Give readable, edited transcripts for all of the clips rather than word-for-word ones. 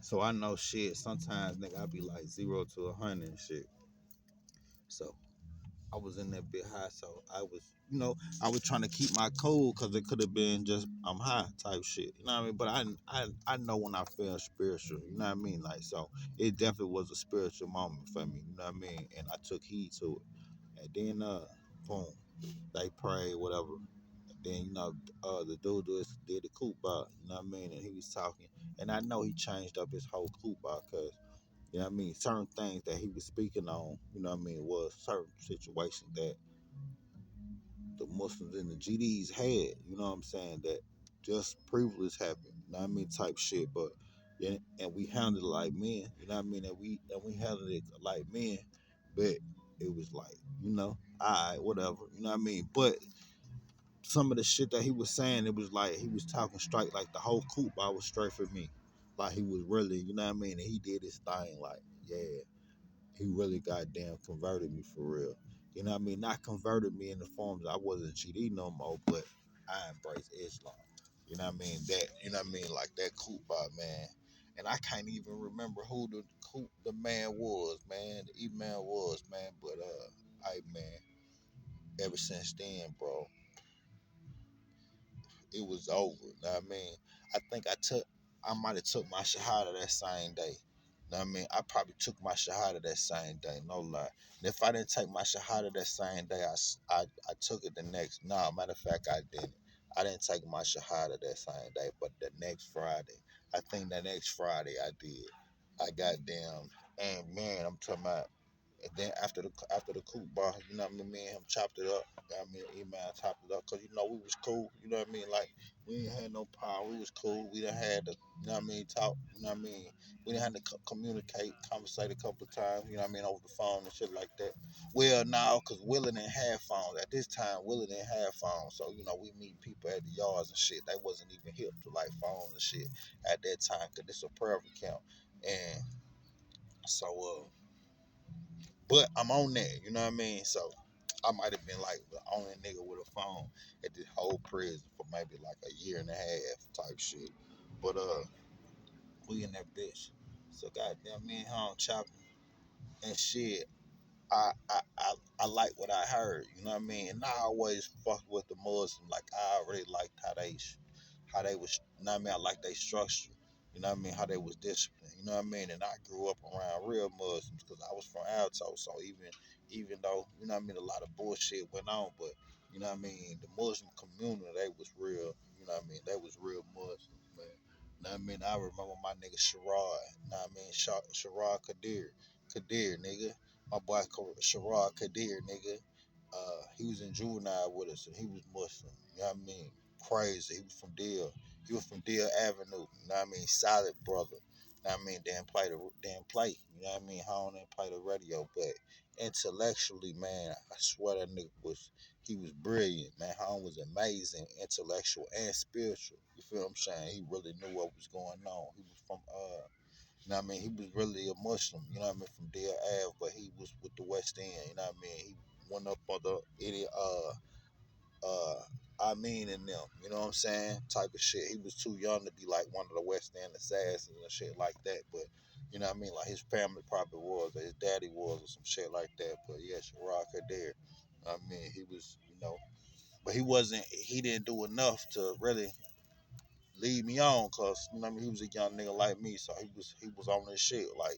So I know shit. Sometimes nigga I be like 0 to 100 and shit. So I was in that bit high. So I was, I was trying to keep my cool because it could have been just I'm high type shit. You know what I mean? But I know when I feel spiritual. You know what I mean? Like so, it definitely was a spiritual moment for me. You know what I mean? And I took heed to it. And then boom, they prayed whatever. Then the dude did the coupe bar, you know what I mean, and he was talking, and I know he changed up his whole coupe bar because you know what I mean, certain things that he was speaking on, you know what I mean, was certain situations that the Muslims and the GDs had, you know what I'm saying, that just privilege happened, you know what I mean, type shit, but yeah, and we handled it like men, you know what I mean, and we handled it like men, but it was like, all right, whatever, you know what I mean, but some of the shit that he was saying, it was like he was talking straight, like the whole coop I was straight for me. Like he was really, you know what I mean? And he did his thing, like, yeah, he really goddamn converted me for real. You know what I mean? Not converted me in the forms I wasn't GD no more, but I embrace Islam. You know what I mean? That, you know what I mean? Like that coop man. And I can't even remember who the man was, man. The email was, man. But man, ever since then, bro, it was over. You know what I mean? I think I might have took my Shahada that same day. You know what I mean? I probably took my Shahada that same day, no lie. And if I didn't take my Shahada that same day, I took it the next. No, matter of fact, I didn't. I didn't take my Shahada that same day, but the next Friday. I think the next Friday I did. I got down, and man, I'm talking about. And then after the coupe bar, you know what I mean, me and him chopped it up. You know what I mean, email chopped it up because we was cool. You know what I mean, like we ain't had no power. We was cool. We done had to, you know what I mean, talk. You know what I mean. We done had to communicate, conversate a couple of times. You know what I mean, over the phone and shit like that. Well, now, cause Willie didn't have phones at this time. Willie didn't have phones, so we meet people at the yards and shit. They wasn't even hip to like phones and shit at that time, cause it's a prayer account. And so but I'm on that, you know what I mean? So I might have been like the only nigga with a phone at this whole prison for maybe like a year and a half type shit. But we in that bitch. So goddamn me and home chopping and shit. I like what I heard, you know what I mean? And I always fucked with the Muslims. Like I already liked how they was, you know what I mean? I like they structure, you know what I mean? How they was disciplined, you know what I mean? And I grew up around real Muslims because I was from Alto, so even though, you know what I mean, a lot of bullshit went on, but you know what I mean, the Muslim community, they was real, you know what I mean? They was real Muslims, man. You know what I mean? I remember my nigga Sherrod, you know what I mean? Sherrod Kadir, nigga. My boy Sherrod Kadir, nigga. He was in juvenile with us, and he was Muslim. You know what I mean? Crazy. He was from Deal. He was from Deal Avenue. You know what I mean? Solid brother. You know what I mean? Didn't play. You know what I mean? Home didn't play the radio, but intellectually, man, I swear that nigga he was brilliant, man. Home was amazing, intellectual and spiritual. You feel what I'm saying? He really knew what was going on. He was from you know what I mean? He was really a Muslim, you know what I mean, from Deir Ave, but he was with the West End, you know what I mean? He went up on the uh I mean in them, you know what I'm saying? Type of shit. He was too young to be like one of the West End assassins and shit like that. But you know what I mean? Like his family probably was, or his daddy was, or some shit like that. But yeah, Sharad Kadir. I mean, he was, but he didn't do enough to really lead me on, cause you know what I mean, he was a young nigga like me, so he was on this shit, like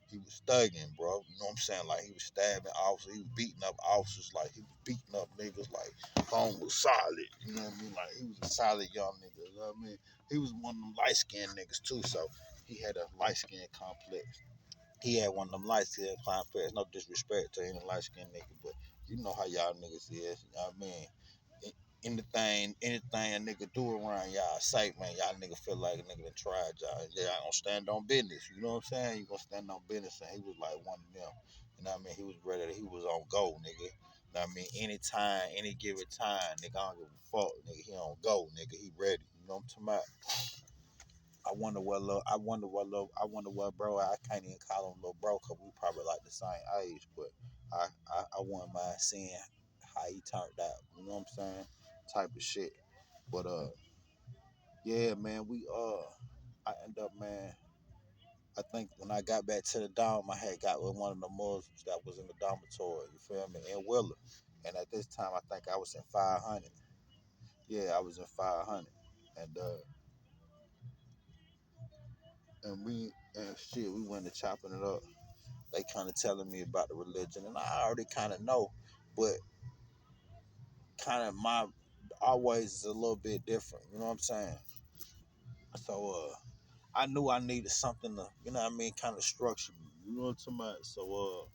he was thugging, bro. You know what I'm saying? Like he was stabbing officers, he was beating up officers, like he was beating up niggas, like home was solid. You know what I mean? Like he was a solid young nigga. You know what I mean? He was one of them light skinned niggas too, so he had a light skin complex. He had one of them light skin complex. No disrespect to any light skinned nigga, but you know how y'all niggas is. You know what I mean? Anything a nigga do around y'all say, man, y'all nigga feel like a nigga done tried y'all. Yeah, I gonna stand on business. You know what I'm saying? You gonna stand on business, and he was like one of them. You know what I mean? He was ready. He was on go, nigga. You know what I mean? Anytime, any given time, nigga, I don't give a fuck, nigga. He on go, nigga. He ready. You know what I'm talking about? I wonder what bro. I can't even call him little bro because we probably like the same age, but I wouldn't mind seeing how he turned out. You know what I'm saying? Type of shit. But yeah, man, I end up, man. I think when I got back to the dorm, I had got with one of the Muslims that was in the dormitory. You feel me? In Willer, and at this time, I think I was in 500. Yeah, I was in 500, and and shit, we went to chopping it up. They kind of telling me about the religion, and I already kind of know, but kind of my always is a little bit different. You know what I'm saying? So I knew I needed something to, you know what I mean, kind of structure me. You know what I'm talking about? So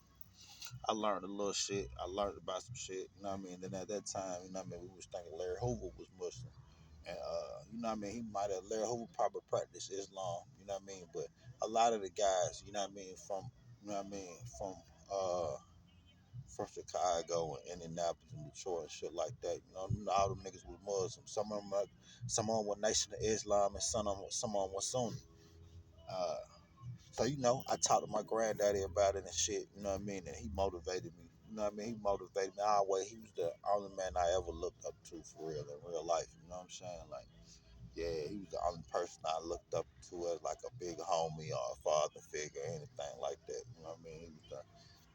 I learned a little shit. I learned about some shit. You know what I mean? Then at that time, you know what I mean, we was thinking Larry Hoover was Muslim. And you know what I mean, he might have Larry Hoover probably practiced Islam, you know what I mean? But a lot of the guys, you know what I mean, from you know what I mean, from Chicago and Indianapolis and Detroit and shit like that. You know all them niggas was Muslims. Some of them were Nation of Islam and some of them were Sunni. Uh, so I talked to my granddaddy about it and shit. You know what I mean, and he motivated me. You know what I mean, he motivated me always. He was the only man I ever looked up to for real in real life. You know what I'm saying? Like, yeah, he was the only person I looked up to as like a big homie or a father figure, or anything like that. You know what I mean? He was the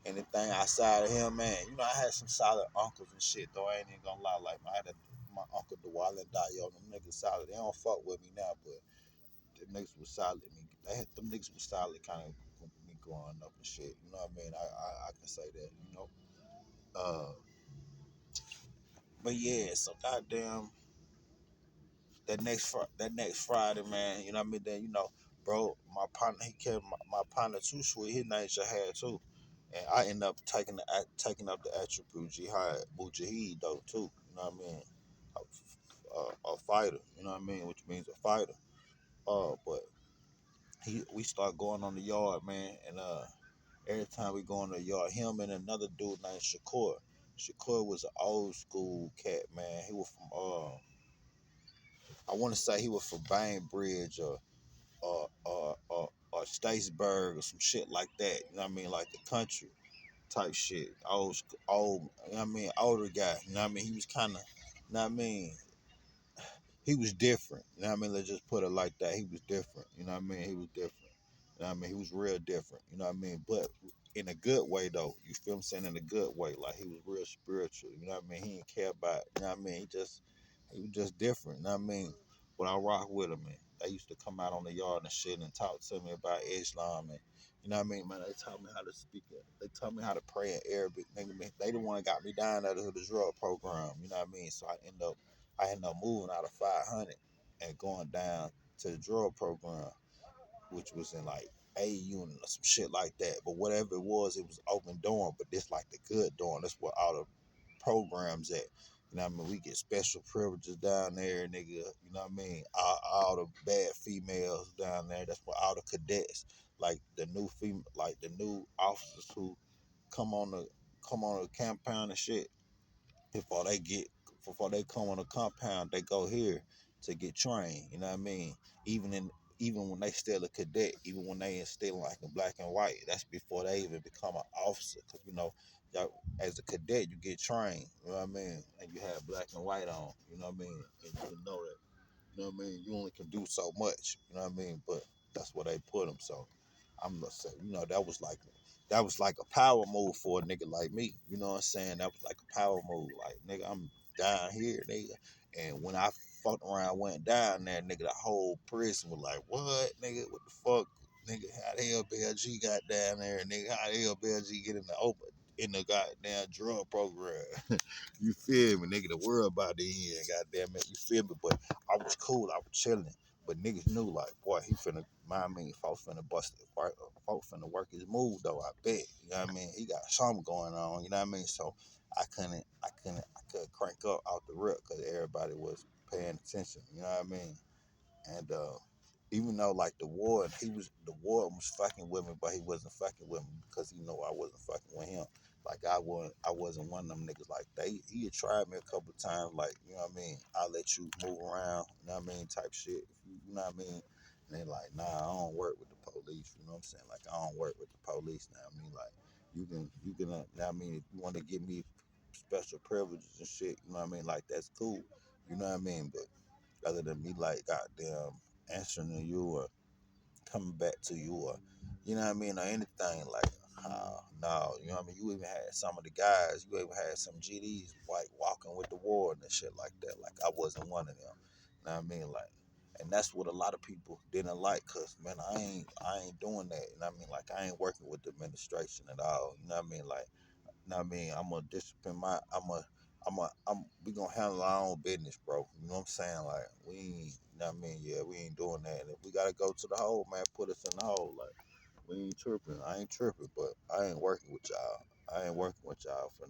anything outside of him, man. I had some solid uncles and shit, though. I ain't even gonna lie. Like, I had my uncle Dwale and Dio, them niggas solid. They don't fuck with me now, but them niggas was solid. Them niggas was solid kind of me growing up and shit. You know what I mean? I can say that, you know. Uh, but yeah, so goddamn, that next Friday, man, you know what I mean? Then, bro, my partner, he kept my partner too sweet. His name Shahada too. And I end up taking up the attribute jihad, mujahid though too. You know what I mean? A fighter. You know what I mean? Which means a fighter. But we start going on the yard, man, and every time we go on the yard, him and another dude named Shakur. Shakur was an old school cat, man. He was from I want to say he was from Bainbridge or Statesburg or some shit like that. You know what I mean? Like the country type shit. Old, you know what I mean? Older guy. You know what I mean? He was kind of, you know what I mean? He was different. You know what I mean? Let's just put it like that. He was different. You know what I mean? He was different. You know what I mean? He was real different. You know what I mean? But in a good way though. You feel what I'm saying? In a good way. Like he was real spiritual. You know what I mean? He didn't care about, you know what I mean? He was just different. You know what I mean? But I rock with him, and they used to come out on the yard and shit and talk to me about Islam, and you know what I mean, man. They taught me how to speak it. They taught me how to pray in Arabic. They the one that got me down out of the drug program. You know what I mean? So I ended up moving out of 500 and going down to the drug program, which was in like A unit or some shit like that. But whatever it was open dorm. But this like the good dorm. That's where all the programs at. You know what I mean? We get special privileges down there, nigga. You know what I mean? All the bad females down there. That's where all the cadets, like the new officers who come on the compound and shit. Before they get before they come on the compound, they go here to get trained. You know what I mean? Even in even when they still a cadet, even when they still like in black and white, that's before they even become an officer. Cause y'all, as a cadet, you get trained. You know what I mean? And you have black and white on. You know what I mean? And you know that. You know what I mean? You only can do so much. You know what I mean? But that's where they put them. So I'm gonna say, that was like a power move for a nigga like me. You know what I'm saying? That was like a power move. Like, nigga, I'm down here, nigga. And when I fucked around, went down there, nigga, the whole prison was like, what, nigga? What the fuck? Nigga, how the hell BLG got down there? Nigga, how the hell BLG get in the goddamn drug program? You feel me, nigga? The world about to end, goddamn it. You feel me? But I was cool. I was chilling. But niggas knew, like, boy, he finna, mind me, folks finna bust it. Folks finna work his move, though, I bet. You know what I mean? He got something going on, you know what I mean? So I could crank up out the rip because everybody was paying attention, you know what I mean? And even though like the warden was fucking with me, but he wasn't fucking with me because he know I wasn't fucking with him. Like I wasn't one of them niggas like he had tried me a couple of times, like, you know what I mean, I'll let you move around, you know what I mean, type shit. You know what I mean? And they like, nah, I don't work with the police, you know what I'm saying? Like I don't work with the police now. I mean, like you can you know what I mean, if you want to give me special privileges and shit, you know what I mean, like that's cool. You know what I mean? But other than me like goddamn answering to you or coming back to you or You know what I mean, or anything like. No, you know what I mean. You even had some of the guys. You even had some GDs like walking with the ward and shit like that. Like I wasn't one of them. You know what I mean, like, and that's what a lot of people didn't like. Cause man, I ain't doing that. You know what I mean, like I ain't working with the administration at all. You know what I mean, like. You know what I mean, I'm gonna discipline my. We gonna handle our own business, bro. You know what I'm saying? Like we ain't. You know what I mean? Yeah, we ain't doing that. And if we gotta go to the hole, man, put us in the hole. Like. We ain't tripping. I ain't tripping, but I ain't working with y'all. I ain't working with y'all for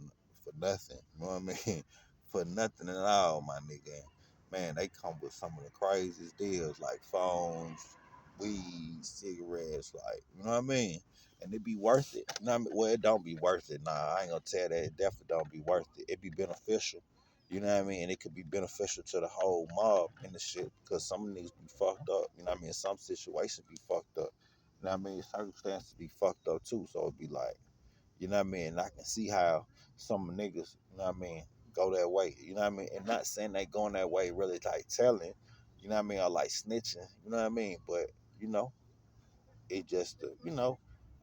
nothing. You know what I mean? For nothing at all, my nigga. Man, they come with some of the craziest deals, like phones, weed, cigarettes, like you know what I mean. And it be worth it. You know what I mean? Well, it don't be worth it. Nah, I ain't gonna tell that. It definitely don't be worth it. It be beneficial. You know what I mean? And it could be beneficial to the whole mob and the shit because some niggas be fucked up. You know what I mean? Some situations be fucked up. You know what I mean? Circumstances be fucked up too. So it'd be like, you know what I mean? And I can see how some niggas, you know what I mean, go that way. You know what I mean? And not saying they going that way really like telling, you know what I mean, or like snitching, you know what I mean? But, you know, it just,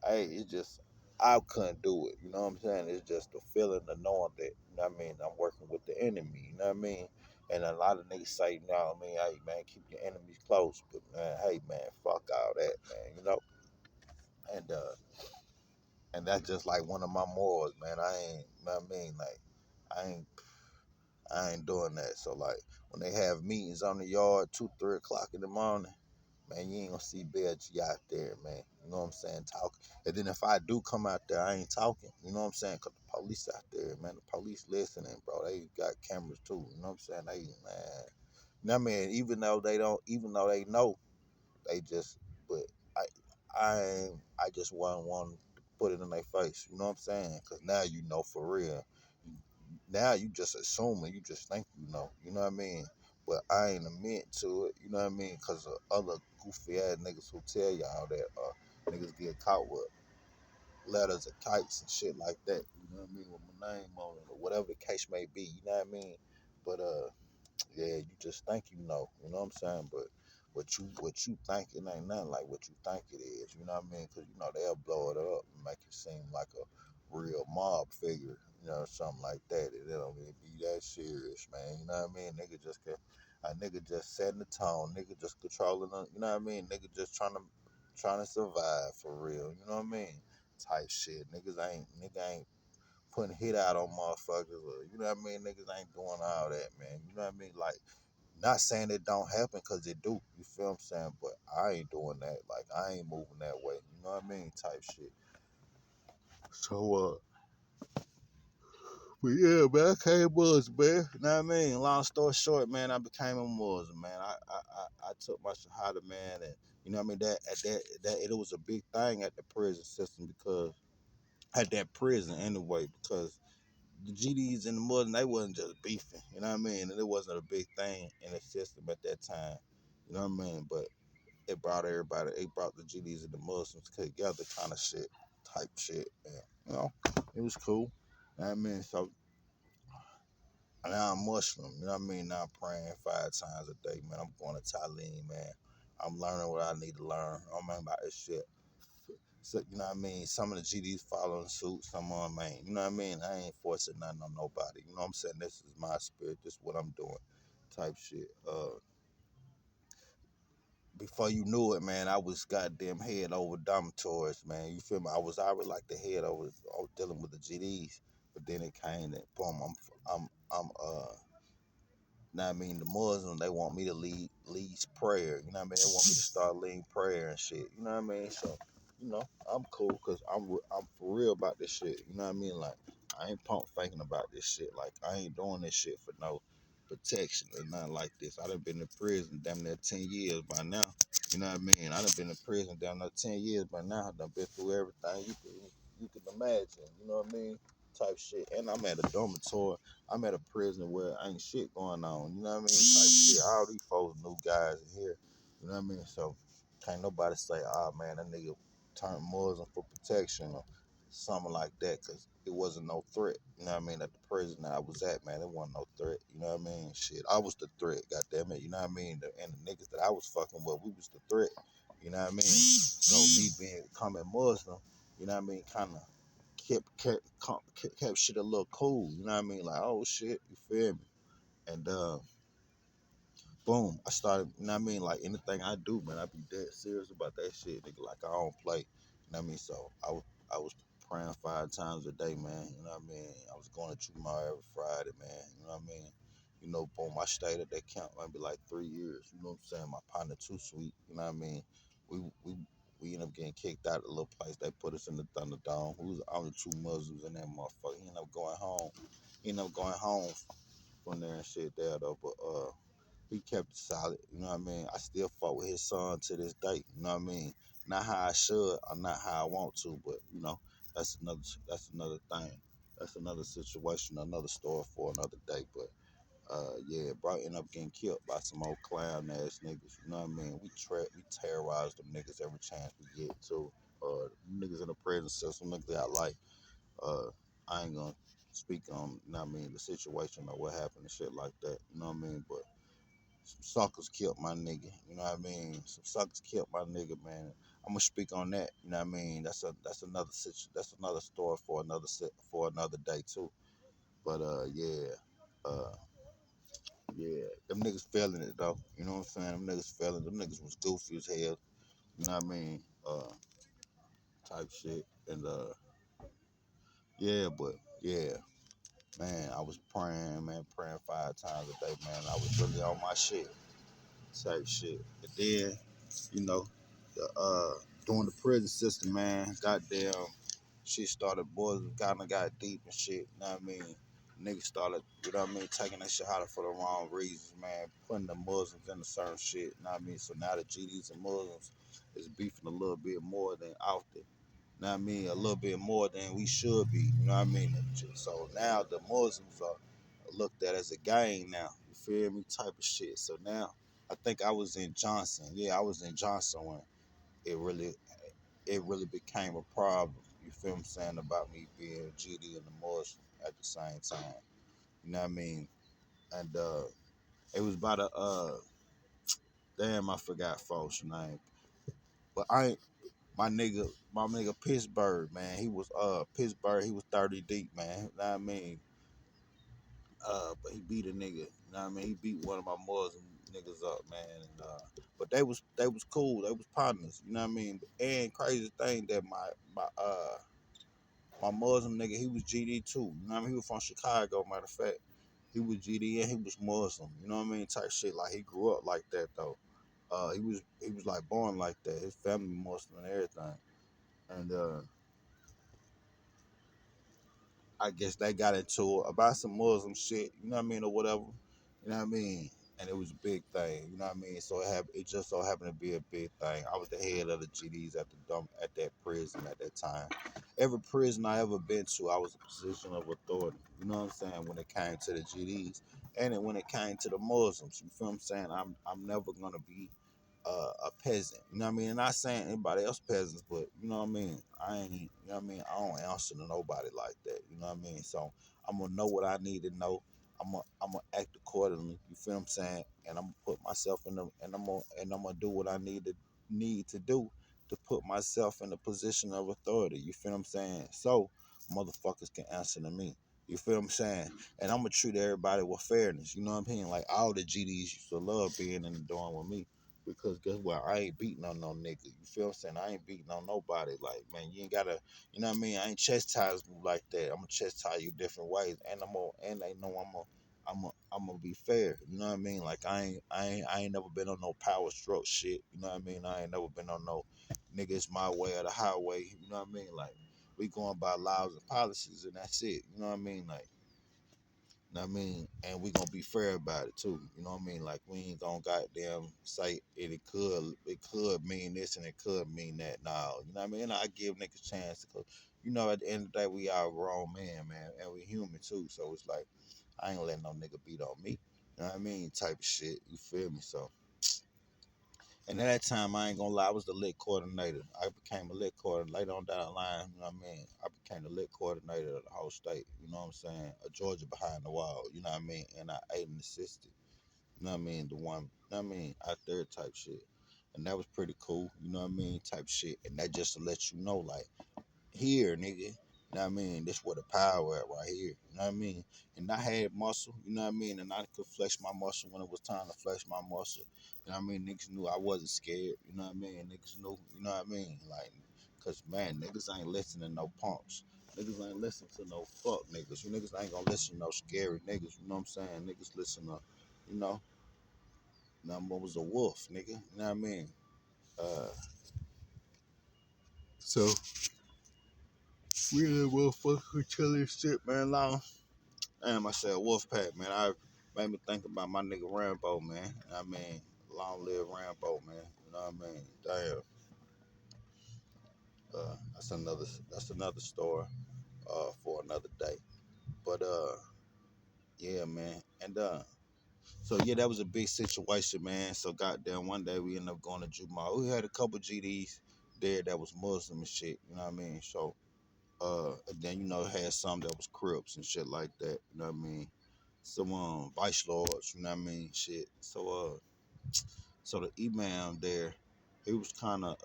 hey, it just, I couldn't do it. You know what I'm saying? It's just the feeling of knowing that, you know what I mean, I'm working with the enemy, you know what I mean? And a lot of niggas say, no, I mean, hey, man, keep your enemies close. But, man, hey, man, fuck all that, man, you know? And that's just like one of my morals, man. I ain't, you know what I mean? Like, I ain't, I ain't doing that. So like, when they have meetings on the yard, 2, 3 o'clock in the morning, man, you ain't gonna see Bell G out there, man. You know what I'm saying? Talking. And then if I do come out there, I ain't talking. You know what I'm saying? Cause the police out there, man. The police listening, bro. They got cameras too. You know what I'm saying? They, man. You know what I mean? Even though they know, they just, but I, I just want to put it in their face. You know what I'm saying? Because now you know for real. Now you just assuming. You just think you know. You know what I mean? But I ain't admit to it. You know what I mean? Because of other goofy ass niggas who tell y'all that niggas get caught with letters or kites and shit like that. You know what I mean? With my name on it or whatever the case may be. You know what I mean? But yeah, you just think you know. You know what I'm saying? But what you think it ain't nothing like what you think it is. You know what I mean? Because you know they'll blow it up and make it seem like a real mob figure. You know, something like that. It don't even be that serious, man. You know what I mean? A nigga just setting the tone. Nigga just controlling. You know what I mean? Nigga just trying to survive for real. You know what I mean? Type shit. Nigga ain't putting hit out on motherfuckers or you know what I mean? Niggas ain't doing all that, man. You know what I mean? Like not saying it don't happen because it do. You feel what I'm saying? But I ain't doing that. Like I ain't moving that way. You know what I mean? Type shit. So but yeah, man, I came Muslim, man. You know what I mean? Long story short, man, I became a Muslim, man. I took my Shahada, man, and you know what I mean? That it was a big thing at the prison system because at that prison anyway, because the GDs and the Muslims, they wasn't just beefing, you know what I mean? And it wasn't a big thing in the system at that time, you know what I mean? But it brought the GDs and the Muslims together kind of shit, type shit. And, you know, it was cool. You know what I mean? So now I'm Muslim, you know what I mean? Now I'm praying 5 times a day, man. I'm going to Talim, man. I'm learning what I need to learn. I'm learning about this shit. So, you know what I mean? Some of the GDs following suit, some of them ain't. You know what I mean? I ain't forcing nothing on nobody. You know what I'm saying? This is my spirit. This is what I'm doing. Type shit. Before you knew it, man, I was goddamn head over dormitories, man. You feel me? I was already like the head over. I was dealing with the GDs, but then it came that boom. I'm know what I mean? The Muslims, they want me to lead prayer. You know what I mean? They want me to start leading prayer and shit. You know what I mean? So, you know, I'm cool because I'm for real about this shit. You know what I mean? Like, I ain't pump faking about this shit. Like, I ain't doing this shit for no protection or nothing like this. I done been in prison damn near 10 years by now. You know what I mean? I done been in prison damn near 10 years by now. I done been through everything you can imagine. You know what I mean? Type shit. And I'm at a dormitory. I'm at a prison where ain't shit going on. You know what I mean? Type shit. All these folks new guys in here. You know what I mean? So can't nobody say, oh man, that nigga turned Muslim for protection or something like that, because it wasn't no threat. You know what I mean? At the prison that I was at, man, it wasn't no threat. You know what I mean? Shit, I was the threat, goddamn it. You know what I mean? And the niggas that I was fucking with, we was the threat. You know what I mean? So me being becoming Muslim, you know what I mean, kind of kept shit a little cool. You know what I mean? Like, oh shit, you feel me? And boom, I started, you know what I mean? Like anything I do, man, I be dead serious about that shit, nigga. Like I don't play. You know what I mean? So I was praying 5 times a day, man. You know what I mean? I was going to Jumar every Friday, man. You know what I mean? You know, boom, I stayed at that camp maybe like 3 years. You know what I'm saying? My partner too sweet. You know what I mean? We we we ended up getting kicked out of the little place. They put us in the Thunderdome. We was the only 2 Muslims in that motherfucker. He ended up going home. He ended up going home from there and shit there though. But he kept it solid. You know what I mean? I still fought with his son to this day. You know what I mean? Not how I should, or not how I want to, but you know, that's another thing. That's another situation, another story for another day. But yeah, bro, ended up getting killed by some old clown ass niggas. You know what I mean? We terrorize them niggas every chance we get to. Niggas in the prison system, niggas got life. Uh, I ain't gonna speak on, you know what I mean, the situation or what happened and shit like that. You know what I mean? But some suckers killed my nigga. You know what I mean? Some suckers killed my nigga, man. I'm gonna speak on that. You know what I mean? That's another That's another story for another day too. But uh, yeah, them niggas feeling it though. You know what I'm saying? Them niggas feeling. Them niggas was goofy as hell. You know what I mean? Type shit. And yeah, but yeah, man, I was praying, man, praying 5 times a day, man. I was really on my shit, type shit. And then you know, the during the prison system, man, goddamn, shit started, boys kind of got deep and shit. You know what I mean? Niggas started, you know what I mean, taking that Shahada for the wrong reasons, man, putting the Muslims into certain shit. You know what I mean? So now the GDs and Muslims is beefing a little bit more than often. You know what I mean? A little bit more than we should be. You know what I mean? So now the Muslims are looked at as a gang now. You feel me? Type of shit. So now I think I was in Johnson. Yeah, I was in Johnson when it really it really became a problem. You feel what I'm saying about me being GD and a Muslim at the same time. You know what I mean? And it was about a damn, I forgot folks' name. But I ain't my nigga Pittsburgh, man. He was Pittsburgh, he was 30 deep, man. You know what I mean? But he beat a nigga. You know what I mean? He beat one of my Muslim niggas up, man. And, but they was cool. They was partners. You know what I mean? And crazy thing that my Muslim nigga, he was GD too. You know what I mean? He was from Chicago, matter of fact. He was GD and he was Muslim. You know what I mean? Type shit. Like he grew up like that though. He was like born like that. His family Muslim and everything. And I guess they got into it about some Muslim shit, you know what I mean, or whatever. You know what I mean? And it was a big thing, you know what I mean? So it just so happened to be a big thing. I was the head of the GDs at the dump at that prison at that time. Every prison I ever been to, I was a position of authority. You know what I'm saying? When it came to the GDs. And then when it came to the Muslims, you feel what I'm saying? I'm never gonna be a peasant. You know what I mean? And not saying anybody else peasants, but you know what I mean? I ain't, you know what I mean? I don't answer to nobody like that. You know what I mean? So I'm gonna know what I need to know. I'm gonna act accordingly. You feel what I'm saying? And I'm gonna put myself in the and I'm gonna do what I need to do to put myself in a position of authority. You feel what I'm saying? So motherfuckers can answer to me. You feel what I'm saying? And I'm gonna treat everybody with fairness. You know what I'm saying? Like all the GDs used to love being in the dorm with me. Because guess what? I ain't beating on no nigga. You feel what I'm saying? I ain't beating on nobody. Like, man, you ain't gotta, you know what I mean? I ain't chastise you like that. I'm gonna chastise you different ways. And they know I'm gonna be fair. You know what I mean? Like I ain't never been on no power stroke shit. You know what I mean? I ain't never been on no nigga, it's my way or the highway. You know what I mean? Like we going by laws and policies and that's it. You know what I mean? Like, know what I mean? And we gonna be fair about it too. You know what I mean? Like we ain't gonna goddamn say it could mean this and it could mean that. No, you know what I mean? And I give niggas chance because you know at the end of the day we are grown men, man, and we human too. So it's like I ain't letting no nigga beat on me. You know what I mean? Type of shit. You feel me? So and at that time, I ain't gonna lie, I was the lit coordinator. I became a lit coordinator later on down the line. You know what I mean? I became the lit coordinator of the whole state. You know what I'm saying? A Georgia behind the wall. You know what I mean? And I aided and assisted. You know what I mean? The one. You know what I mean? Out there type shit. and that was pretty cool. You know what I mean? Type shit, and that just to let you know, like, here, nigga. You know what I mean? This where the power at right here. You know what I mean? And I had muscle, you know what I mean? And I could flex my muscle when it was time to flex my muscle. You know what I mean? Niggas knew I wasn't scared. You know what I mean? Niggas knew, you know what I mean? Like, cause man, niggas ain't listening to no punks. Niggas ain't listen to no fuck niggas. You niggas ain't gonna listen to no scary niggas. You know what I'm saying? Niggas listen to, you know, number was a wolf, nigga. You know what I mean? Uh, so we the motherfucker who tell this shit, man, long. Damn, I said Wolfpack, man. I made me think about my nigga Rambo, man. I mean, long live Rambo, man. You know what I mean? Damn. That's another story for another day. But yeah, man. And so yeah, that was a big situation, man. So goddamn, one day we ended up going to Juma. We had a couple GDs there that was Muslim and shit. You know what I mean? So and then had some that was Crips and shit like that. You know what I mean? Some vice lords. You know what I mean? Shit. So the imam there, he was kind of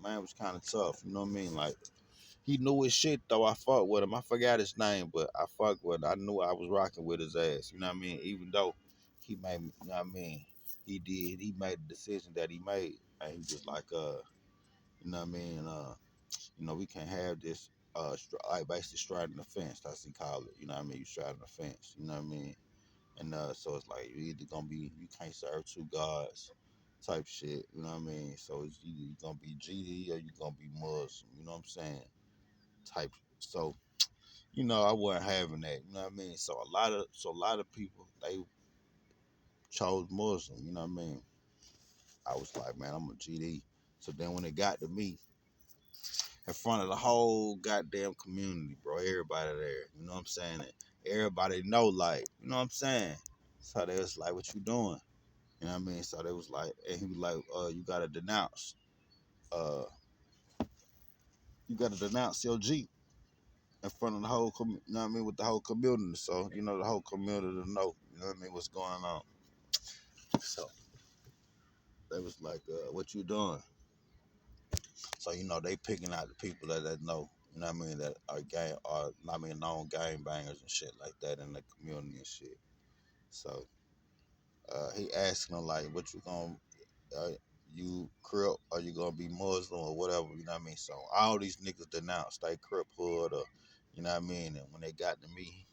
man was kind of tough. You know what I mean? Like he knew his shit though. I fucked with him. I forgot his name, but I fucked with him. I knew I was rocking with his ass. You know what I mean? Even though he made me, you know what I mean? He did. He made the decision that he made, and he was like, you know what I mean? We can't have this. Like basically striding the fence. That's what he call it. You know what I mean? You striding the fence. You know what I mean? And so it's like you either gonna be you can't serve two gods type shit, you know what I mean? So it's either you gonna be GD or you gonna be Muslim, you know what I'm saying? Type so I wasn't having that, you know what I mean? So a lot of people they chose Muslim, you know what I mean? I was like, man, I'm a GD. So then when it got to me, in front of the whole goddamn community, bro, everybody there, you know what I'm saying? And everybody know, like, you know what I'm saying? So they was like, what you doing? You know what I mean? So they was like, and he was like, you gotta denounce, uh, your G in front of the whole, you know what I mean, with the whole community. So, the whole community to know, you know what I mean, what's going on. So they was like, what you doing? So, they picking out the people that know, you know what I mean, that are known gang bangers and shit like that in the community and shit. So he asking them like, what you gonna uh, you Crip or you gonna be Muslim or whatever, you know what I mean? So all these niggas denounced they Crip hood or you know what I mean? And when they got to me,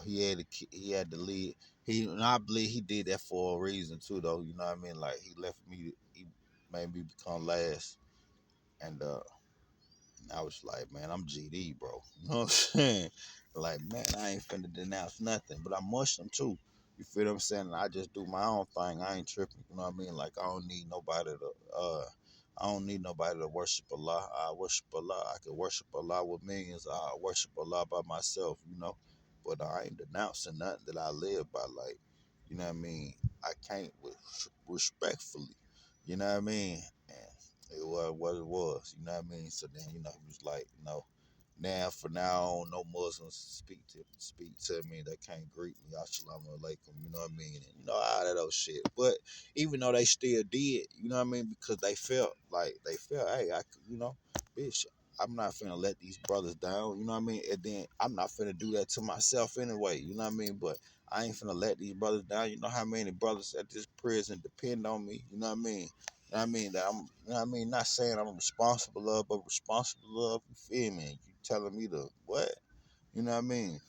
he had to lead. And I believe he did that for a reason too though, you know what I mean? Like he made me become last and I was like, man, I'm GD, bro. You know what I'm saying? Like, man, I ain't finna denounce nothing, but I'm Muslim too. You feel what I'm saying? I just do my own thing. I ain't tripping. You know what I mean? Like, I don't need nobody to worship Allah. I worship Allah. I can worship Allah with millions. I worship Allah by myself, But I ain't denouncing nothing that I live by. Like, you know what I mean? I can't respectfully. You know what I mean? It was what it was, you know what I mean? So then, he was like, now for now on, no Muslims speak to me. They can't greet me. Assalamu alaikum, you know what I mean? And all that old shit. But even though they still did, you know what I mean? Because they felt, hey, bitch, I'm not finna let these brothers down, you know what I mean? And then I'm not finna do that to myself anyway, you know what I mean? But I ain't finna let these brothers down. You know how many brothers at this prison depend on me, you know what I mean? I mean that I'm, not saying I'm responsible of, but responsible of. You feel me? You telling me to what? You know what I mean?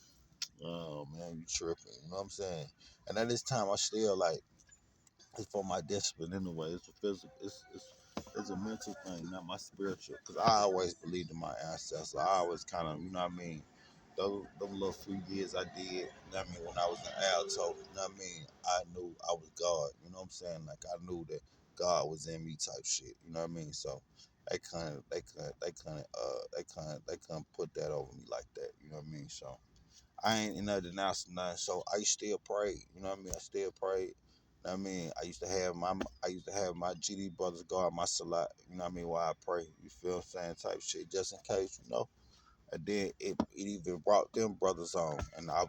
Oh man, you tripping? You know what I'm saying? And at this time, I still like it's for my discipline anyway. It's a physical. It's a mental thing, not my spiritual. Cause I always believed in my ancestors. I always kind of, you know what I mean. Those little few years I did, you know what I mean, when I was in Alto, you know what I mean, I knew I was God, you know what I'm saying? Like I knew that God was in me type shit, you know what I mean? So they couldn't put that over me like that, you know what I mean? So I ain't denouncing nothing. So I still pray, you know what I mean? I still pray. You know what I mean? I used to have my GD brothers guard my salat, you know what I mean, while I pray. You feel what I'm saying? Type shit, just in case, And then it even brought them brothers on. And I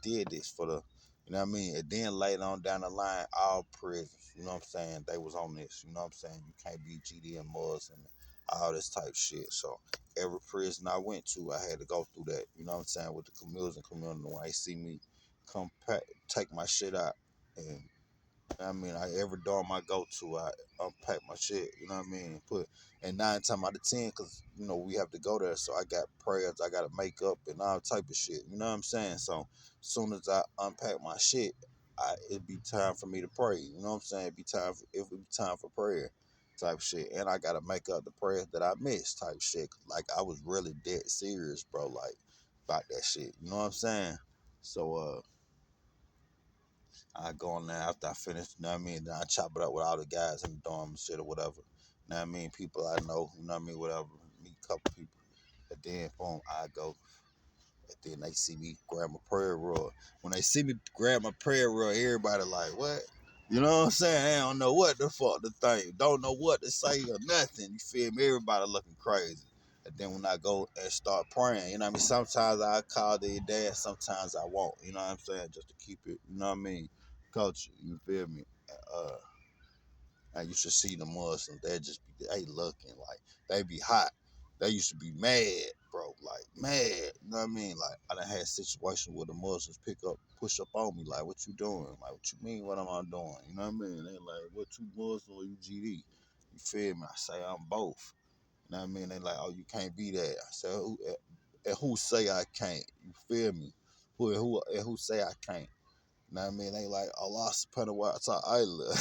did this for the You know what I mean? And then later on down the line, all prisons, you know what I'm saying, they was on this, you know what I'm saying? You can't be GD and Muslim and all this type shit. So every prison I went to, I had to go through that, you know what I'm saying, with the Muslim community. When they see me come take my shit out, and I mean, every dorm I go to, I unpack my shit. You know what I mean? And 9 times out of 10, cause we have to go there. So I got prayers, I got to make up and all type of shit. You know what I'm saying? So as soon as I unpack my shit, it'd be time for me to pray. You know what I'm saying? It would be time for prayer, type shit. And I got to make up the prayers that I missed, type shit. Like I was really dead serious, bro. Like about that shit. You know what I'm saying? So I go in there after I finish, you know what I mean? Then I chop it up with all the guys in the dorm and shit or whatever. You know what I mean? People I know, you know what I mean? Whatever. Meet a couple people. And then, boom, I go. And then they see me grab my prayer roll. When they see me grab my prayer roll, everybody like, what? You know what I'm saying? They don't know what the fuck to think. Don't know what to say or nothing. You feel me? Everybody looking crazy. And then when I go and start praying, you know what I mean? Sometimes I call their dad, sometimes I won't. You know what I'm saying? Just to keep it, you know what I mean? Culture, you feel me? And you should see the Muslims. They looking like they be hot. They used to be mad, bro, like mad. You know what I mean? Like I done had situations where the Muslims push up on me, like, what you doing? Like, what you mean? What am I doing? You know what I mean? They like, what, you Muslim or you GD? You feel me? I say I'm both. You know what I mean? They like, oh, you can't be that. I say, who say I can't? You feel me? Who say I can't? You know what I mean? They like, Allah subhanahu wa ta'ala.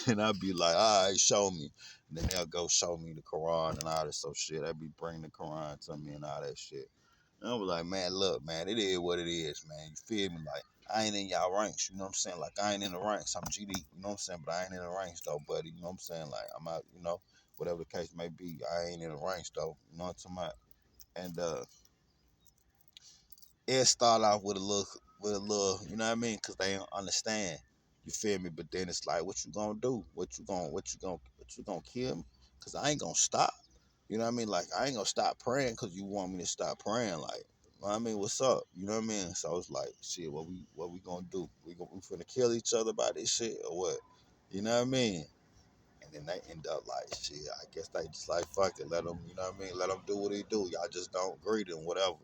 And I'd be like, all right, show me. And then they'll go show me the Quran and all this so shit. They be bringing the Quran to me and all that shit. And I was like, man, look, man, it is what it is, man. You feel me? Like, I ain't in y'all ranks, you know what I'm saying? Like, I ain't in the ranks. I'm GD, you know what I'm saying? But I ain't in the ranks, though, buddy. You know what I'm saying? Like, I'm out, whatever the case may be. I ain't in the ranks, though. You know what I'm talking about? And, it start off you know what I mean? Cause they don't understand. You feel me? But then it's like, what you gonna do? What you gonna kill me? Cause I ain't gonna stop. You know what I mean? Like I ain't gonna stop praying cause you want me to stop praying. Like, you know what I mean, what's up? You know what I mean? So it's like, shit, what we gonna do? We finna kill each other by this shit or what? You know what I mean? And then they end up like, shit, I guess they just like, fuck it, let them, you know what I mean? Let them do what they do. Y'all just don't agree to them, whatever.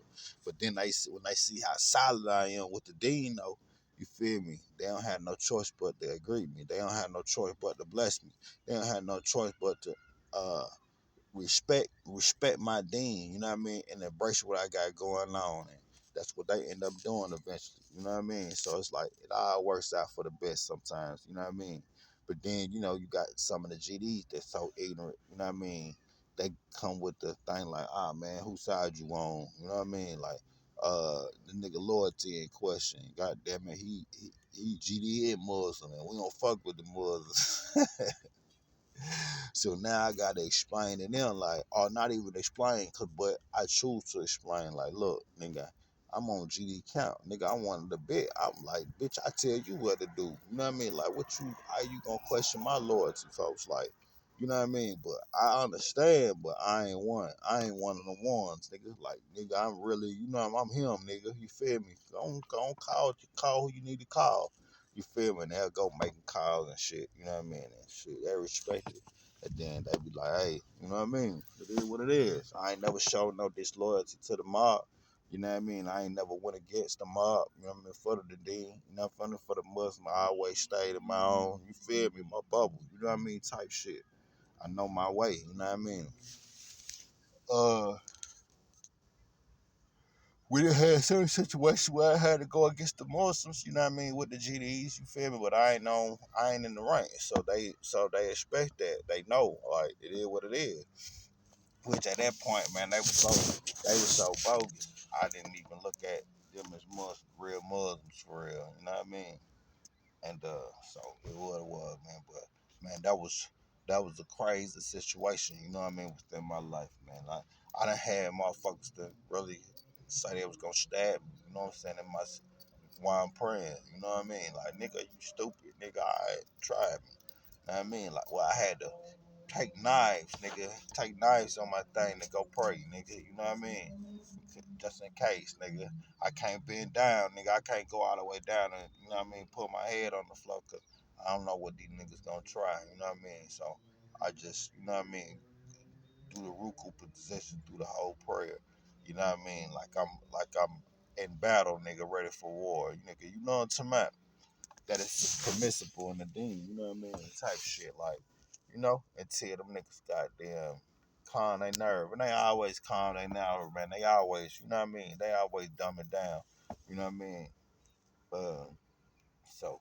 But then when they see how solid I am with the dean, though, you feel me? They don't have no choice but to agree with me. They don't have no choice but to bless me. They don't have no choice but to uh, respect my dean, you know what I mean, and embrace what I got going on. And that's what they end up doing eventually, you know what I mean? So it's like it all works out for the best sometimes, you know what I mean? But then, you got some of the GDs that's so ignorant, you know what I mean? They come with the thing like, ah man, whose side you on? You know what I mean? Like the nigga loyalty in question. God damn it, he GD and Muslim and we don't fuck with the Muslims. So now I gotta explain to them like, or not even explain, but I choose to explain like, look, nigga, I'm on GD count, nigga. I wanted to bet. I'm like, bitch, I tell you what to do. You know what I mean? Like, how you gonna question my loyalty, folks? Like, you know what I mean? But I understand, but I ain't one. I ain't one of the ones, nigga. Like, nigga, I'm really, I'm him, nigga. You feel me? Go call who you need to call. You feel me? And they'll go making calls and shit. You know what I mean? And shit, they respect it. And then they be like, hey, you know what I mean? It is what it is. I ain't never showed no disloyalty to the mob. You know what I mean? I ain't never went against the mob. You know what I mean? For the dean, for the Muslim, I always stayed in my own. You feel me? My bubble. You know what I mean? Type shit. I know my way. You know what I mean? Uh, we done had certain situations where I had to go against the Muslims. You know what I mean? With the GDs. You feel me? But I ain't in the rank. So they expect that. They know like it is what it is. Which at that point, man, they were so bogus. I didn't even look at them as real Muslims for real. You know what I mean? And so it was what it was, man. But man, that was a crazy situation. You know what I mean? Within my life, man. I done had motherfuckers that really say they was gonna stab me. You know what I'm saying? While I'm praying. You know what I mean? Like, nigga, you stupid, nigga. I tried me. You know what I mean? Like, well, I had to. take knives, nigga. Take knives on my thing to go pray, nigga. You know what I mean? Just in case, nigga. I can't bend down, nigga. I can't go all the way down and, you know what I mean, put my head on the floor because I don't know what these niggas gonna try, you know what I mean? So I just, you know what I mean, do the ruku position through the whole prayer. You know what I mean? Like I'm in battle, nigga, ready for war. Nigga, you know what I'm talking about? That it's permissible in the deen, you know what I mean? Type shit, like, you know, until them niggas goddamn calm their nerve. And they always calm their nerve, man. They always, you know what I mean? They always dumb it down. You know what I mean? Uh, so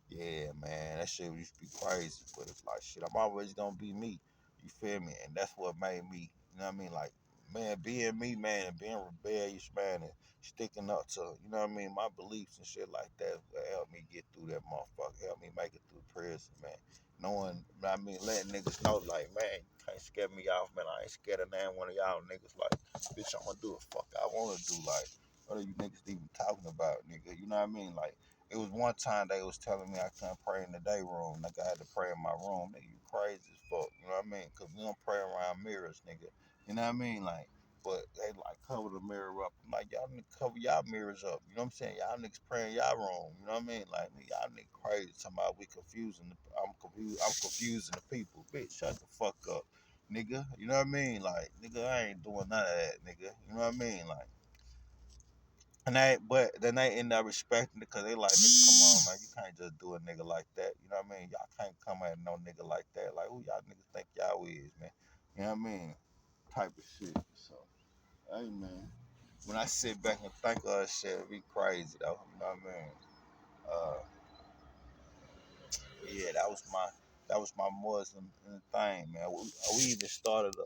yeah, man, that shit used to be crazy, but it's like shit. I'm always gonna be me. You feel me? And that's what made me. You know what I mean? Like, man, being me, man, and being rebellious, man, and sticking up to, you know what I mean, my beliefs and shit like that will help me get through that motherfucker. Help me make it through prison, man. Knowing, you know what I mean, letting niggas know, like, man, you can't scare me off, man. I ain't scared of none one of y'all niggas. Like, bitch, I'm gonna do the fuck I wanna do. Like, what are you niggas even talking about, nigga? You know what I mean? Like. It was one time they was telling me I couldn't pray in the day room. Nigga, I had to pray in my room. Nigga, you crazy as fuck. You know what I mean? Because we don't pray around mirrors, nigga. You know what I mean? Like, but they like cover the mirror up. I'm like, y'all niggas cover y'all mirrors up. You know what I'm saying? Y'all niggas pray in y'all room. You know what I mean? Like, y'all niggas crazy. Talking about we confusing. I'm confusing the people. Bitch, shut the fuck up, nigga. You know what I mean? Like, nigga, I ain't doing none of that, nigga. You know what I mean? Like. But then they end up respecting it because they like, nigga, come on, man, you can't just do a nigga like that. You know what I mean? Y'all can't come at no nigga like that. Like, who y'all niggas think y'all is, man? You know what I mean? Type of shit. So, hey, man, when I sit back and think of that shit, it be crazy, though. You know what I mean? Uh, yeah, that was my Muslim thing, man. We even started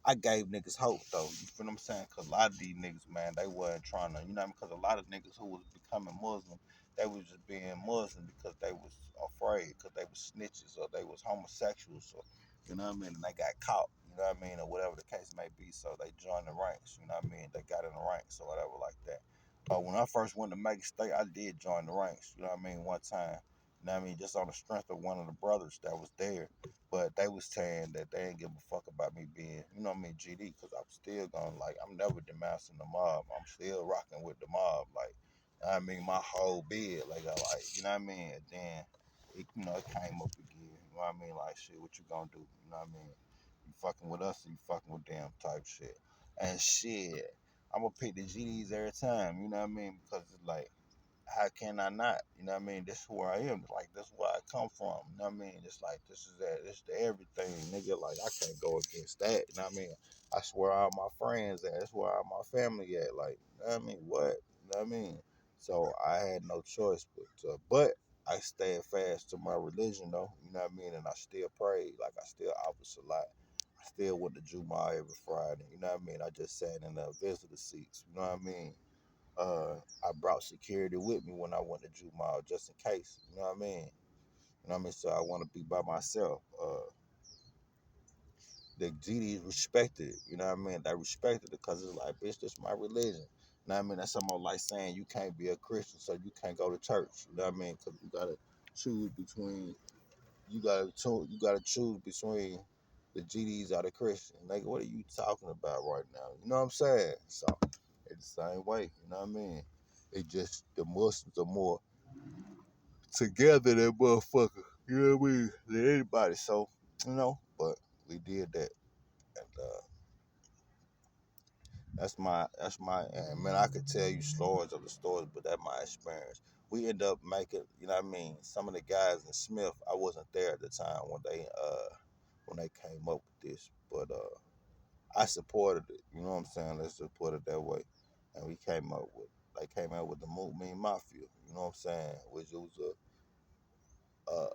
I gave niggas hope though. You feel what I'm saying? Cause a lot of these niggas, man, they wasn't trying to, you know what I mean? Cause a lot of niggas who was becoming Muslim, they was just being Muslim because they was afraid, cause they was snitches or they was homosexuals, or you know what I mean? And they got caught, you know what I mean, or whatever the case may be. So they joined the ranks, you know what I mean? They got in the ranks or whatever like that. When I first went to Make State, I did join the ranks, you know what I mean, one time. You know what I mean? Just on the strength of one of the brothers that was there. But they was saying that they ain't give a fuck about me being, you know what I mean, GD, because I'm still going, like, I'm never denouncing the mob. I'm still rocking with the mob. Like, I mean, my whole bid, like, you know what I mean? And then, it came up again. You know what I mean? Like, shit, what you gonna do? You know what I mean? You fucking with us or you fucking with them type shit. And shit, I'm gonna pick the GDs every time, you know what I mean? Because it's like, how can I not? You know what I mean? This is where I am. Like, this is where I come from. You know what I mean? It's like, this is that. This is the everything, nigga. Like, I can't go against that. You know what I mean? I swear all my friends at. That's where all my family at. Like, you know what I mean? What? You know what I mean? So I had no choice but I stayed fast to my religion, though. You know what I mean? And I still prayed. Like, I still offered a lot. I still went to Juma every Friday. You know what I mean? I just sat in the visitor seats. You know what I mean? I brought security with me when I went to Jumal just in case. You know what I mean? You know what I mean? So I want to be by myself. The GDs respected it. You know what I mean? They respected it because it's like, bitch, this is my religion. You know what I mean? That's almost like saying you can't be a Christian, so you can't go to church. You know what I mean? Because you gotta choose between. You gotta choose between the GDs or the Christian. Like, what are you talking about right now? You know what I'm saying? So it's the same way. You know what I mean? It just the Muslims are more together than motherfucker. You know what I mean? Than anybody. So, but we did that. And that's my and man, I could tell you stories of the stories, but that's my experience. We end up making, you know what I mean, some of the guys in Smith, I wasn't there at the time when they came up with this, but I supported it. You know what I'm saying? Let's just put it that way. And they came out with the Mean Mafia. You know what I'm saying? Which was a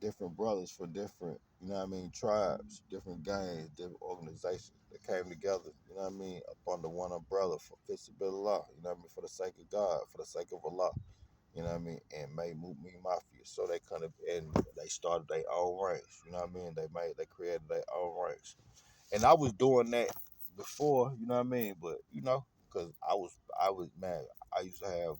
different brothers for different, you know what I mean, tribes, different gangs, different organizations that came together, you know what I mean, up under one umbrella for Allah, you know what I mean, for the sake of God, for the sake of Allah, you know what I mean, and made Me Mafia. So they kind of, and they started their own ranks, you know what I mean, they created their own ranks. And I was doing that before, you know what I mean, but, because I was, man, I used to have,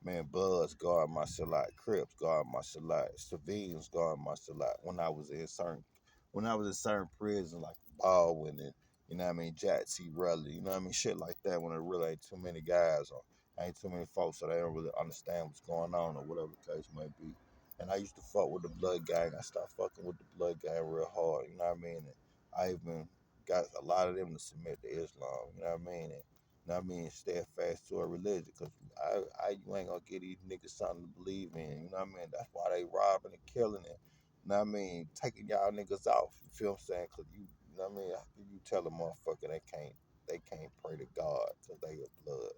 Man, Bloods guard my salat, Crips guard my salat, civilians guard my salat. When I was in certain prisons like Baldwin and you know what I mean, Jack T. Rutledge, you know what I mean, shit like that. When there really ain't too many guys or ain't too many folks, so they don't really understand what's going on or whatever the case may be. And I used to fuck with the Blood Gang. I started fucking with the Blood Gang real hard. You know what I mean? And I even got a lot of them to submit to Islam. You know what I mean? And you know what I mean, steadfast to a religion, cause you ain't gonna get these niggas something to believe in. You know what I mean? That's why they robbing and killing it. You know what I mean? Taking y'all niggas off. You feel what I'm saying? Cause you know what I mean? How can you tell a motherfucker they can't pray to God cause they are blood?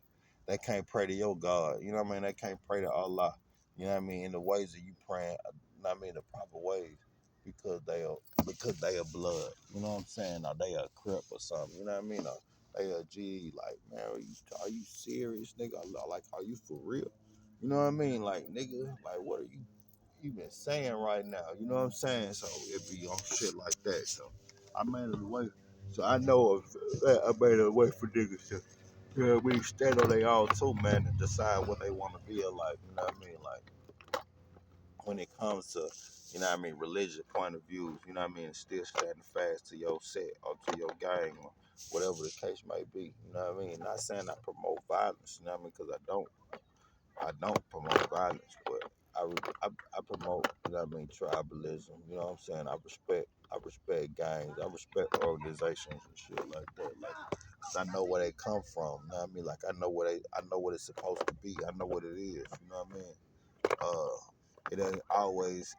They can't pray to your God. You know what I mean? They can't pray to Allah. You know what I mean? In the ways that you praying, you know what I mean, the proper ways because they are blood. You know what I'm saying? Or they are crip or something. You know what I mean? Or they a G, like, man, are you serious, nigga? Like, are you for real? You know what I mean? Like, nigga, like, what are you even saying right now? You know what I'm saying? So it be on shit like that. So I made it away. So I know of that. I made it away for niggas to, you know what I mean, stand on their own too, man, and decide what they want to be like. You know what I mean? Like, when it comes to, you know what I mean, religious point of views, you know what I mean, still standing fast to your set or to your gang or whatever the case may be. You know what I mean? Not saying I promote violence, you know what I mean, because I don't promote violence, but I promote, you know what I mean, tribalism. You know what I'm saying? I respect gangs. I respect organizations and shit like that. Like, cause I know where they come from. You know what I mean? Like I know what it's supposed to be. I know what it is. You know what I mean? Uh, it don't always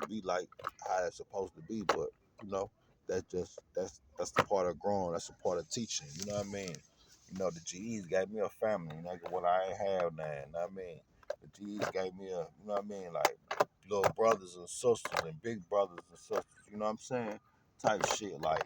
be like how it's supposed to be, but you know, that's the part of growing, that's the part of teaching, you know what I mean? You know, the GEs gave me a family, you know, what I ain't have now, you know what I mean? The GEs gave me a, you know what I mean, like little brothers and sisters and big brothers and sisters, you know what I'm saying? Type shit, like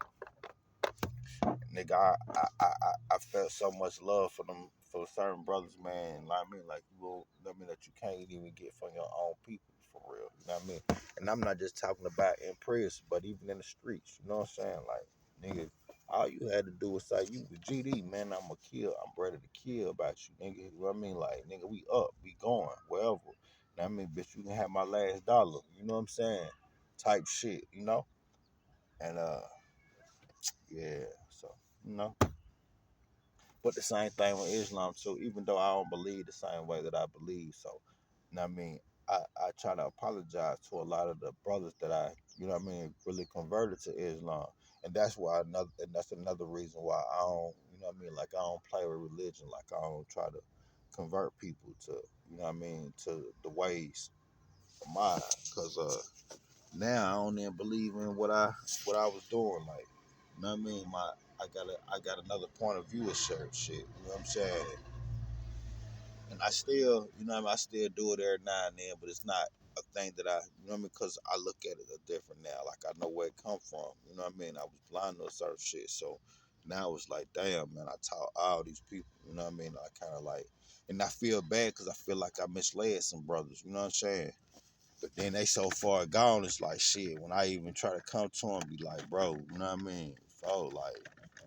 nigga, I felt so much love for them, for certain brothers, man. Like, I mean, like you will, I mean, that you can't even get from your own people for real. You know what I mean? And I'm not just talking about in prison, but even in the streets. You know what I'm saying? Like, nigga, all you had to do was say, "You the GD, man. I'm a kill. I'm ready to kill about you, nigga." You know what I mean? Like, nigga, we up, we going wherever. You know what I mean, bitch, you can have my last dollar. You know what I'm saying? Type shit. You know? And yeah. So you know. But the same thing with Islam too, even though I don't believe the same way that I believe. So, you know what I mean? I try to apologize to a lot of the brothers that you know what I mean, really converted to Islam. And that's another reason why I don't, you know what I mean, like I don't play with religion, like I don't try to convert people to, you know what I mean, to the ways of mine. Cause now I don't even believe in what I was doing. Like, you know what I mean? I got another point of view of certain shit. You know what I'm saying? And I still, you know what I mean, I still do it every now and then, but it's not a thing that you know what I mean, because I look at it a different now. Like I know where it come from. You know what I mean? I was blind to certain shit, so now it's like, damn, man, I taught all these people. You know what I mean? I kind of like, and I feel bad because I feel like I misled some brothers. You know what I'm saying? But then they so far gone, it's like shit. When I even try to come to them, be like, bro, you know what I mean? Like,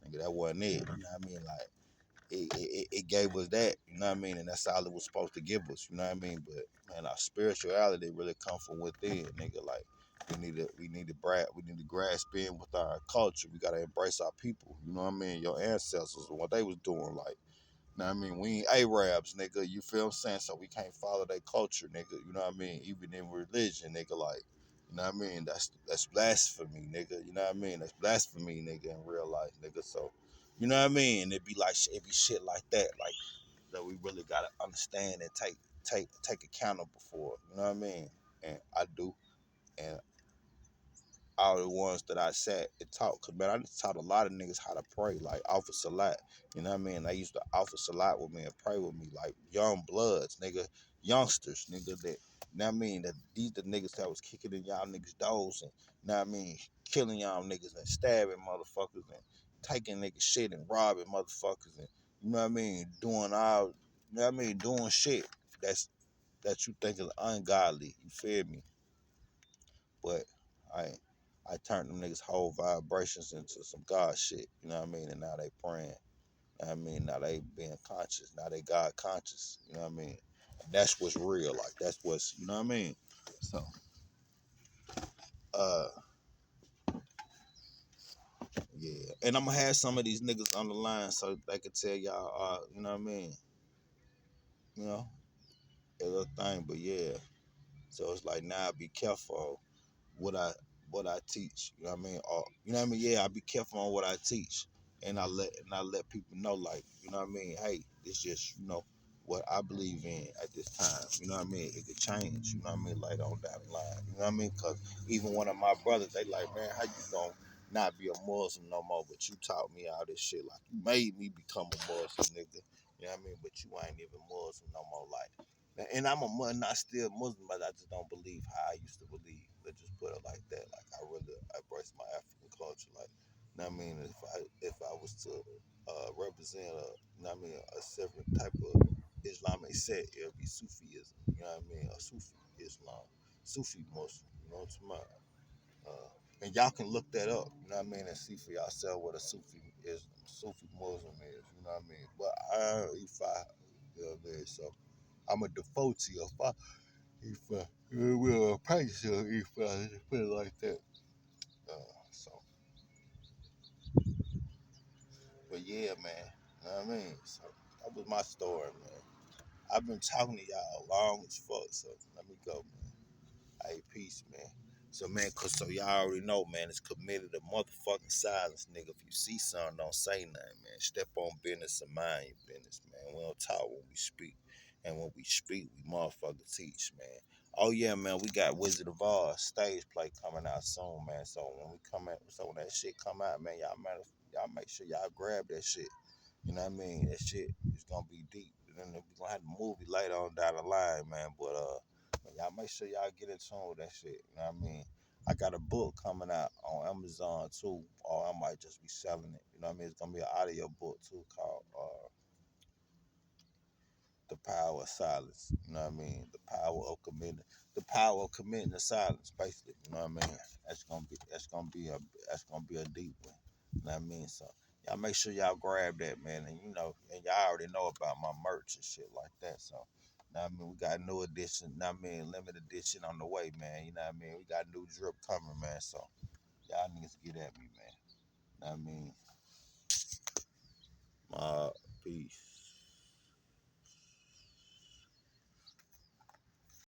nigga, that wasn't it. You know what I mean? Like, it gave us that, you know what I mean? And that's all it was supposed to give us, you know what I mean? But man, our spirituality really come from within, nigga. Like, we need to grasp in with our culture. We gotta embrace our people, you know what I mean? Your ancestors and what they was doing, like. You know what I mean? We ain't Arabs, nigga. You feel what I'm saying? So we can't follow their culture, nigga. You know what I mean? Even in religion, nigga, like, you know what I mean? That's blasphemy, nigga. You know what I mean? That's blasphemy, nigga, in real life, nigga. So, you know what I mean? And it be shit like that, like that we really gotta understand and take accountable for. You know what I mean? And I do. And all the ones that I sat and taught. Cause man, I just taught a lot of niggas how to pray, like offer salat. You know what I mean? They used to offer salat with me and pray with me, like young bloods, nigga, youngsters, nigga. That, you know what I mean? That these the niggas that was kicking in y'all niggas' doors and, you know what I mean, killing y'all niggas and stabbing motherfuckers and taking niggas shit and robbing motherfuckers and, you know what I mean, doing all, you know what I mean, doing shit that's that you think is ungodly. You feel me? But I I turned them niggas whole vibrations into some God shit. You know what I mean? And now they praying. You know what I mean? Now they being conscious. Now they God conscious. You know what I mean? That's what's real. Like that's what's you know what I mean. So uh yeah, and I'm gonna have some of these niggas on the line so they can tell y'all you know what I mean. You know, a little thing, but yeah. So it's like now be careful what I what I teach. You know what I mean? Or you know what I mean? Yeah, I be careful on what I teach, and I let people know like you know what I mean. Hey, it's just you know what I believe in at this time. You know what I mean? It could change. You know what I mean? Later on down the line. You know what I mean? Because even one of my brothers, they like, man, how you gonna not be a Muslim no more? But you taught me all this shit. Like you made me become a Muslim, nigga. You know what I mean? But you ain't even Muslim no more. Like and I'm not still Muslim, but I just don't believe how I used to believe. Let's just put it like that. Like I really embrace my African culture. Like, you know what I mean? If I was to represent you know what I mean, a different type of Islamic sect, it would be Sufism. You know what I mean? A Sufi Islam, Sufi Muslim. You know what I'm talking about? And y'all can look that up. You know what I mean? And see for yourself what a Sufi Muslim is. You know what I mean? But if I, you know what I mean? So. I'm a devotee if we're a prankster if I put it like that. So, but yeah, man, you know what I mean. So that was my story, man. I've been talking to y'all long as fuck, so let me go, man. Hey, peace, man. So, man, so y'all already know, man, it's committed to motherfucking silence, nigga. If you see something, don't say nothing, man. Step on business and mind your business, man. We don't talk when we speak. And when we speak, we motherfucking teach, man. Oh, yeah, man, we got Wizard of Oz stage play coming out soon, man. So when we come out, so when that shit come out, man, y'all make sure y'all grab that shit. You know what I mean? That shit is gonna be deep. And then we're gonna have the movie later on down the line, man. But y'all make sure y'all get in tune with that shit. You know what I mean? I got a book coming out on Amazon too, or I might just be selling it. You know what I mean? It's gonna be an audio book too called The Power of Silence. You know what I mean? The power of committing to silence, basically. You know what I mean? That's gonna be a deep one. You know what I mean? So y'all make sure y'all grab that, man. And you know, and y'all already know about my merch and shit like that. So you know what I mean? We got new edition, you know what I mean, limited edition on the way, man. You know what I mean? We got new drip coming, man. So y'all niggas get at me, man. You know what I mean?